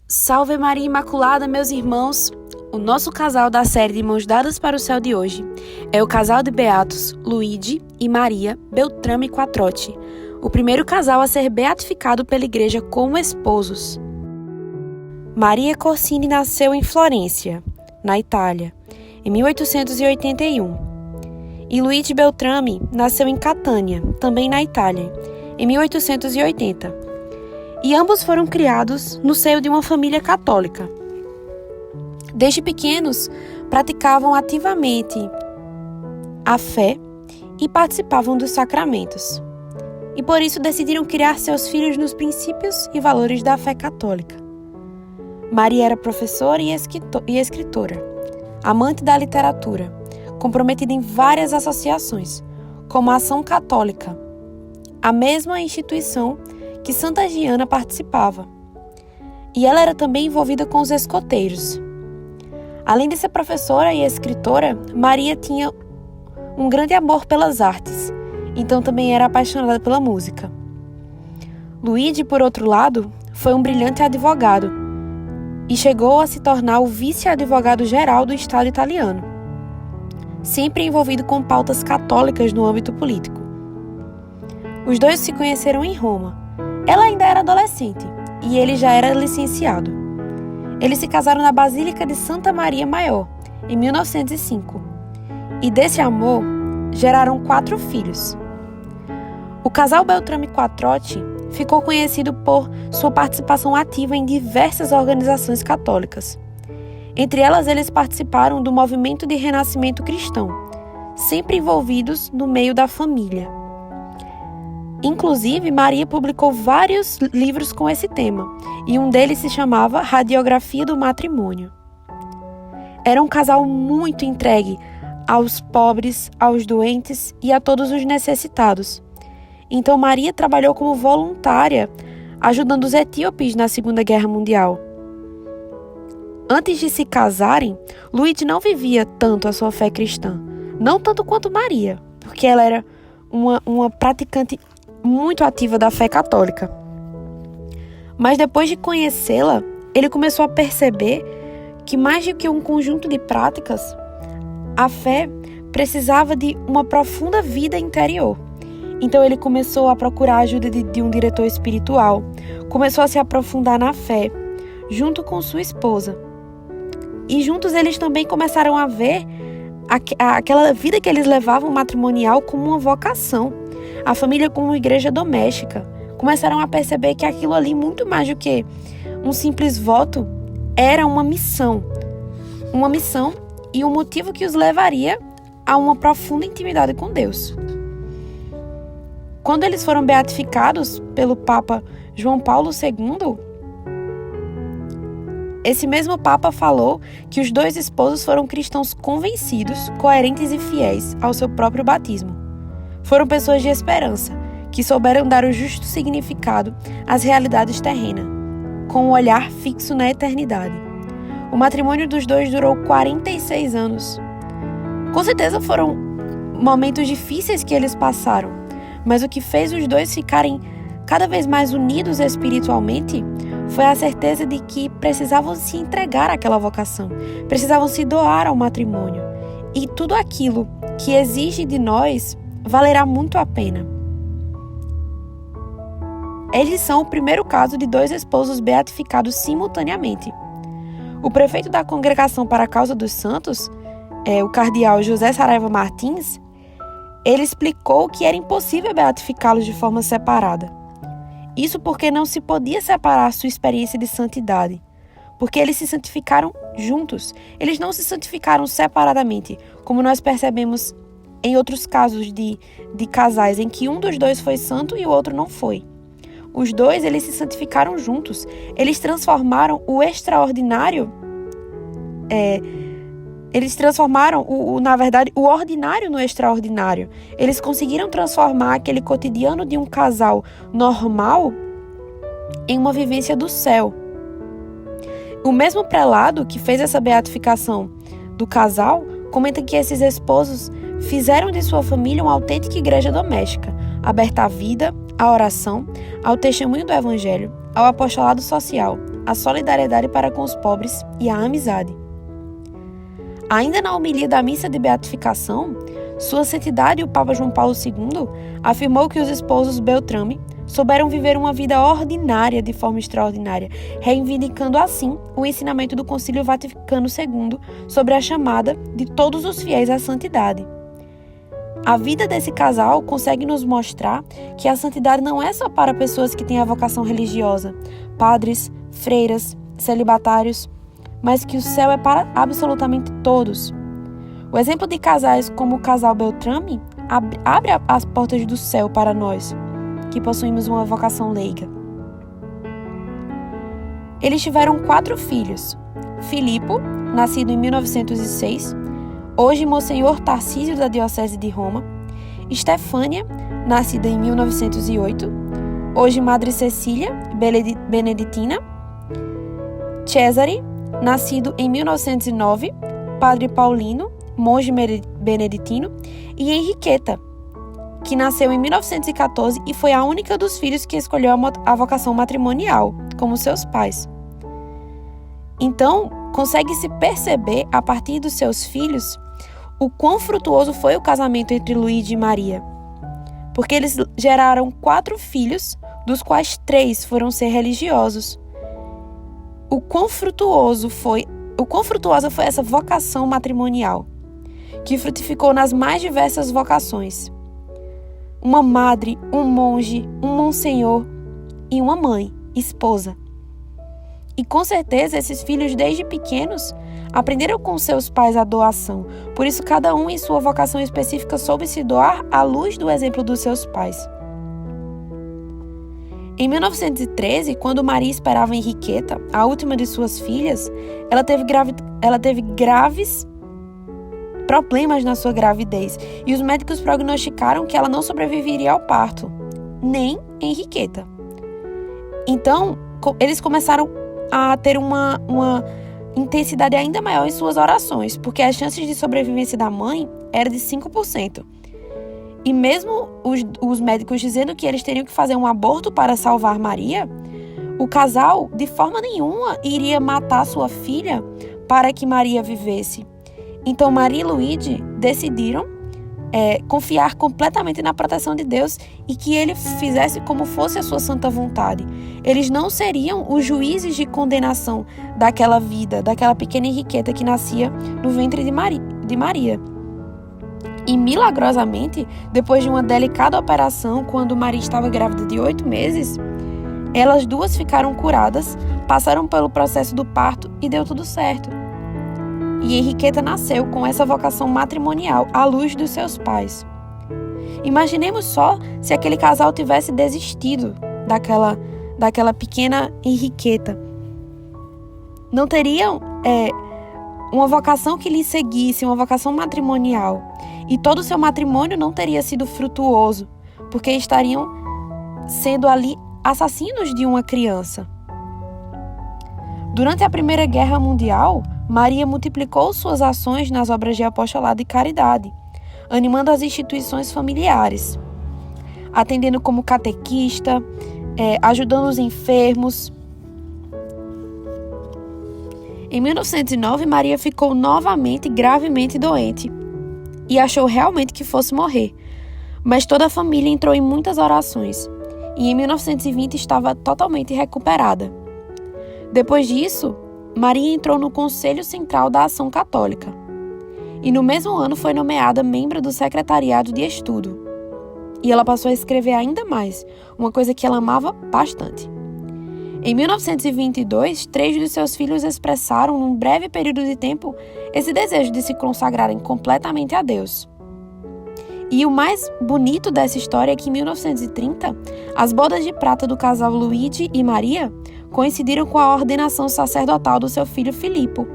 Salve Maria Imaculada, meus irmãos! O nosso casal da série de Mãos Dadas para o Céu de hoje é o casal de beatos Luigi e Maria Beltrame Quattrochi, o primeiro casal a ser beatificado pela Igreja como esposos. Maria Corsini nasceu em Florência, na Itália, em 1881, e Luigi Beltrame nasceu em Catânia, também na Itália, em 1880. E ambos foram criados no seio de uma família católica. Desde pequenos, praticavam ativamente a fé e participavam dos sacramentos. E por isso decidiram criar seus filhos nos princípios e valores da fé católica. Maria era professora e escritora, amante da literatura, comprometida em várias associações, como a Ação Católica, a mesma instituição que Santa Giana participava. E ela era também envolvida com os escoteiros. Além de ser professora e escritora, Maria tinha um grande amor pelas artes, então também era apaixonada pela música. Luigi, por outro lado, foi um brilhante advogado e chegou a se tornar o vice-advogado-geral do Estado italiano, sempre envolvido com pautas católicas no âmbito político. Os dois se conheceram em Roma. Ela ainda era adolescente e ele já era licenciado. Eles se casaram na Basílica de Santa Maria Maior, em 1905. E desse amor, geraram 4 filhos. O casal Beltrame Quattrochi ficou conhecido por sua participação ativa em diversas organizações católicas. Entre elas, eles participaram do movimento de renascimento cristão, sempre envolvidos no meio da família. Inclusive, Maria publicou vários livros com esse tema, e um deles se chamava Radiografia do Matrimônio. Era um casal muito entregue aos pobres, aos doentes e a todos os necessitados. Então, Maria trabalhou como voluntária, ajudando os etíopes na Segunda Guerra Mundial. Antes de se casarem, Luigi não vivia tanto a sua fé cristã, não tanto quanto Maria, porque ela era uma praticante muito ativa da fé católica. Mas depois de conhecê-la, ele começou a perceber que mais do que um conjunto de práticas, a fé precisava de uma profunda vida interior. Então ele começou a procurar a ajuda de um diretor espiritual, começou a se aprofundar na fé, junto com sua esposa. E juntos eles também começaram a ver aquela vida que eles levavam matrimonial como uma vocação, a família como uma igreja doméstica. Começaram a perceber que aquilo ali, muito mais do que um simples voto, era uma missão e um motivo que os levaria a uma profunda intimidade com Deus. Quando eles foram beatificados pelo Papa João Paulo II, esse mesmo Papa falou que os 2 esposos foram cristãos convencidos, coerentes e fiéis ao seu próprio batismo. Foram pessoas de esperança, que souberam dar o justo significado às realidades terrenas, com um olhar fixo na eternidade. O matrimônio dos 2 durou 46 anos. Com certeza foram momentos difíceis que eles passaram, mas o que fez os 2 ficarem cada vez mais unidos espiritualmente foi a certeza de que precisavam se entregar àquela vocação, precisavam se doar ao matrimônio. E tudo aquilo que exige de nós valerá muito a pena. Eles são o primeiro caso de 2 esposos beatificados simultaneamente. O prefeito da Congregação para a Causa dos Santos, o cardeal José Saraiva Martins, ele explicou que era impossível beatificá-los de forma separada. Isso porque não se podia separar sua experiência de santidade, porque eles se santificaram juntos. Eles não se santificaram separadamente, como nós percebemos em outros casos de casais em que um dos 2 foi santo e o outro não foi. Os 2, eles se santificaram juntos. Eles transformaram o extraordinário, eles transformaram, o ordinário no extraordinário. Eles conseguiram transformar aquele cotidiano de um casal normal em uma vivência do céu. O mesmo prelado que fez essa beatificação do casal comenta que esses esposos fizeram de sua família uma autêntica igreja doméstica, aberta à vida, à oração, ao testemunho do Evangelho, ao apostolado social, a solidariedade para com os pobres e a amizade. Ainda na homilia da missa de beatificação, Sua Santidade o Papa João Paulo II afirmou que os esposos Beltrame souberam viver uma vida ordinária de forma extraordinária, reivindicando assim o ensinamento do Concílio Vaticano II sobre a chamada de todos os fiéis à santidade. A vida desse casal consegue nos mostrar que a santidade não é só para pessoas que têm a vocação religiosa, padres, freiras, celibatários, mas que o céu é para absolutamente todos. O exemplo de casais como o casal Beltrame abre as portas do céu para nós, que possuímos uma vocação leiga. Eles tiveram 4 filhos. Filipo, nascido em 1906, hoje Monsenhor Tarcísio da Diocese de Roma. Estefânia, nascida em 1908, hoje Madre Cecília, beneditina. Cesare, nascido em 1909, Padre Paulino, monge beneditino. E Henriqueta, que nasceu em 1914 e foi a única dos filhos que escolheu a vocação matrimonial, como seus pais. Então, consegue-se perceber, a partir dos seus filhos, o quão frutuoso foi o casamento entre Luigi e Maria. Porque eles geraram 4 filhos, dos quais 3 foram ser religiosos. O quão frutuosa foi essa vocação matrimonial, que frutificou nas mais diversas vocações. Uma madre, um monge, um monsenhor e uma mãe, esposa. E com certeza esses filhos desde pequenos aprenderam com seus pais a doação. Por isso cada um em sua vocação específica soube se doar à luz do exemplo dos seus pais. Em 1913, quando Maria esperava Henriqueta, a última de suas filhas, ela teve graves problemas na sua gravidez e os médicos prognosticaram que ela não sobreviveria ao parto, nem Henriqueta. Então, eles começaram a ter uma intensidade ainda maior em suas orações, porque as chances de sobrevivência da mãe eram de 5%. E mesmo os médicos dizendo que eles teriam que fazer um aborto para salvar Maria, o casal, de forma nenhuma, iria matar sua filha para que Maria vivesse. Então, Maria e Luigi decidiram confiar completamente na proteção de Deus e que ele fizesse como fosse a sua santa vontade. Eles não seriam os juízes de condenação daquela vida, daquela pequena Henriqueta que nascia no ventre de Maria. E, milagrosamente, depois de uma delicada operação, quando Maria estava grávida de 8 meses, elas duas ficaram curadas, passaram pelo processo do parto e deu tudo certo. E Henriqueta nasceu com essa vocação matrimonial à luz dos seus pais. Imaginemos só se aquele casal tivesse desistido daquela pequena Henriqueta. Não teriam uma vocação que lhe seguisse, uma vocação matrimonial. E todo o seu matrimônio não teria sido frutuoso, porque estariam sendo ali assassinos de uma criança. Durante a Primeira Guerra Mundial, Maria multiplicou suas ações nas obras de apostolado e caridade, animando as instituições familiares, atendendo como catequista, ajudando os enfermos. Em 1909, Maria ficou novamente gravemente doente e achou realmente que fosse morrer, mas toda a família entrou em muitas orações e em 1920 estava totalmente recuperada. Depois disso, Maria entrou no Conselho Central da Ação Católica e no mesmo ano foi nomeada membro do Secretariado de Estudo. E ela passou a escrever ainda mais, uma coisa que ela amava bastante. Em 1922, 3 dos seus filhos expressaram, num breve período de tempo, esse desejo de se consagrarem completamente a Deus. E o mais bonito dessa história é que em 1930, as bodas de prata do casal Luigi e Maria coincidiram com a ordenação sacerdotal do seu filho Filipo,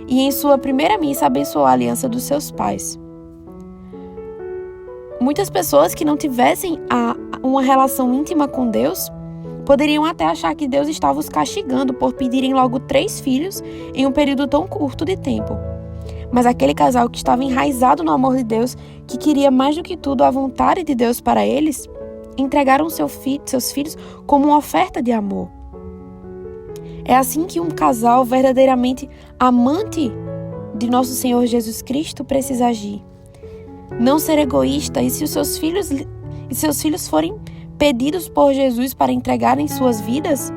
e em sua primeira missa abençoou a aliança dos seus pais. Muitas pessoas que não tivessem uma relação íntima com Deus poderiam até achar que Deus estava os castigando por pedirem logo 3 filhos em um período tão curto de tempo. Mas aquele casal que estava enraizado no amor de Deus, que queria mais do que tudo a vontade de Deus para eles, entregaram seus filhos como uma oferta de amor. É assim que um casal verdadeiramente amante de nosso Senhor Jesus Cristo precisa agir. Não ser egoísta, e se os seus filhos forem pedidos por Jesus para entregarem suas vidas,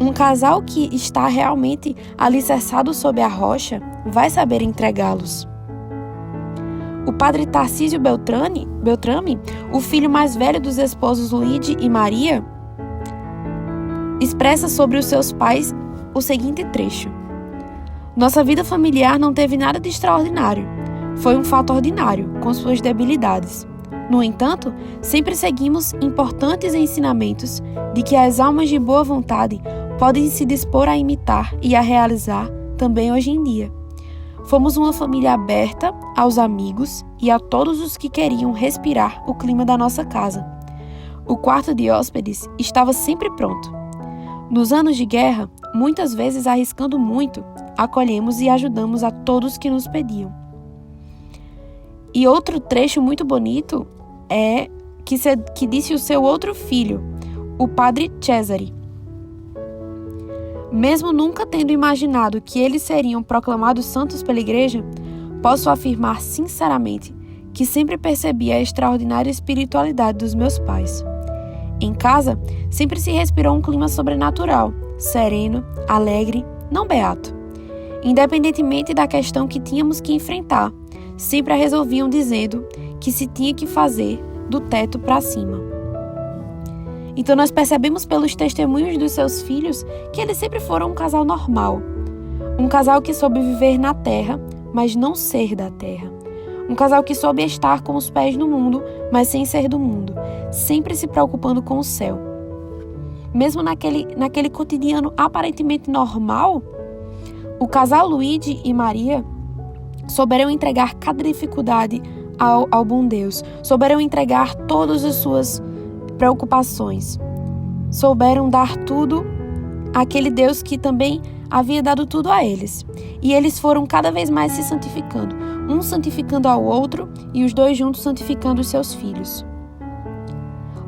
um casal que está realmente alicerçado sob a rocha vai saber entregá-los. O padre Tarcísio Beltrame, o filho mais velho dos esposos Luigi e Maria, expressa sobre os seus pais o seguinte trecho: nossa vida familiar não teve nada de extraordinário. Foi um fato ordinário, com suas debilidades. No entanto, sempre seguimos importantes ensinamentos de que as almas de boa vontade podem se dispor a imitar e a realizar também hoje em dia. Fomos uma família aberta aos amigos e a todos os que queriam respirar o clima da nossa casa. O quarto de hóspedes estava sempre pronto. Nos anos de guerra, muitas vezes arriscando muito, acolhemos e ajudamos a todos que nos pediam. E outro trecho muito bonito é que disse o seu outro filho, o padre Cesare. Mesmo nunca tendo imaginado que eles seriam proclamados santos pela igreja, posso afirmar sinceramente que sempre percebi a extraordinária espiritualidade dos meus pais. Em casa, sempre se respirou um clima sobrenatural, sereno, alegre, não beato. Independentemente da questão que tínhamos que enfrentar, sempre a resolviam dizendo que se tinha que fazer do teto para cima. Então nós percebemos pelos testemunhos dos seus filhos que eles sempre foram um casal normal. Um casal que soube viver na terra, mas não ser da terra. Um casal que soube estar com os pés no mundo, mas sem ser do mundo, sempre se preocupando com o céu. Mesmo naquele cotidiano aparentemente normal, o casal Luigi e Maria souberam entregar cada dificuldade ao bom Deus, souberam entregar todas as suas preocupações, souberam dar tudo àquele Deus que também havia dado tudo a eles. E eles foram cada vez mais se santificando, um santificando ao outro e os dois juntos santificando os seus filhos.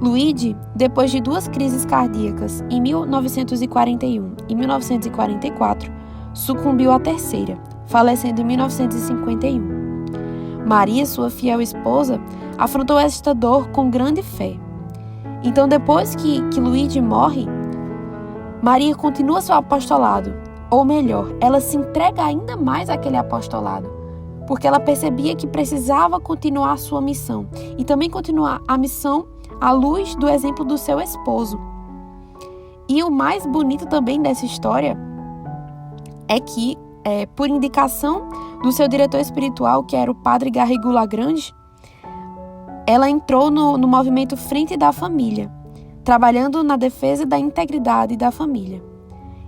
Luigi, depois de 2 crises cardíacas, em 1941 e 1944, sucumbiu à terceira, falecendo em 1951. Maria, sua fiel esposa, afrontou esta dor com grande fé. Então, depois que Luigi morre, Maria continua seu apostolado, ou melhor, ela se entrega ainda mais àquele apostolado, porque ela percebia que precisava continuar sua missão e também continuar a missão à luz do exemplo do seu esposo. E o mais bonito também dessa história é que, por indicação do seu diretor espiritual, que era o padre Garrigou Lagrange, ela entrou no movimento Frente da Família, trabalhando na defesa da integridade da família,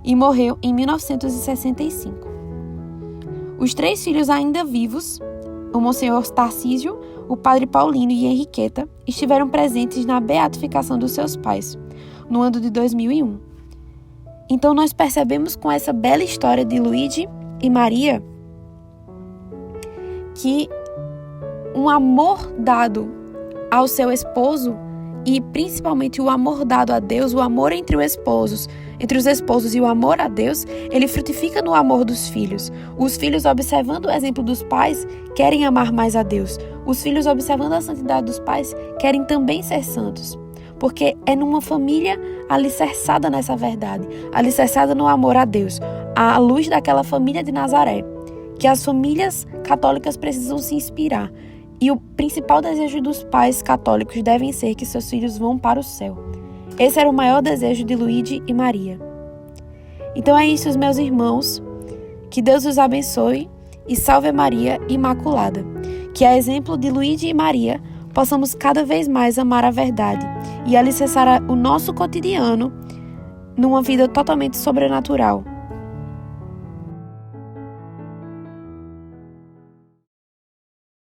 e morreu em 1965. Os 3 filhos ainda vivos, o Monsenhor Tarcísio, o padre Paulino e Henriqueta, estiveram presentes na beatificação dos seus pais, no ano de 2001. Então nós percebemos com essa bela história de Luigi e Maria que um amor dado ao seu esposo e principalmente o amor dado a Deus, o amor entre os esposos e o amor a Deus, ele frutifica no amor dos filhos. Os filhos, observando o exemplo dos pais, querem amar mais a Deus. Os filhos, observando a santidade dos pais, querem também ser santos. Porque é numa família alicerçada nessa verdade, alicerçada no amor a Deus, à luz daquela família de Nazaré, que as famílias católicas precisam se inspirar. E o principal desejo dos pais católicos deve ser que seus filhos vão para o céu. Esse era o maior desejo de Luigi e Maria. Então é isso, meus irmãos. Que Deus os abençoe e salve Maria Imaculada. Que, a exemplo de Luigi e Maria, possamos cada vez mais amar a verdade e alicerçar o nosso cotidiano numa vida totalmente sobrenatural,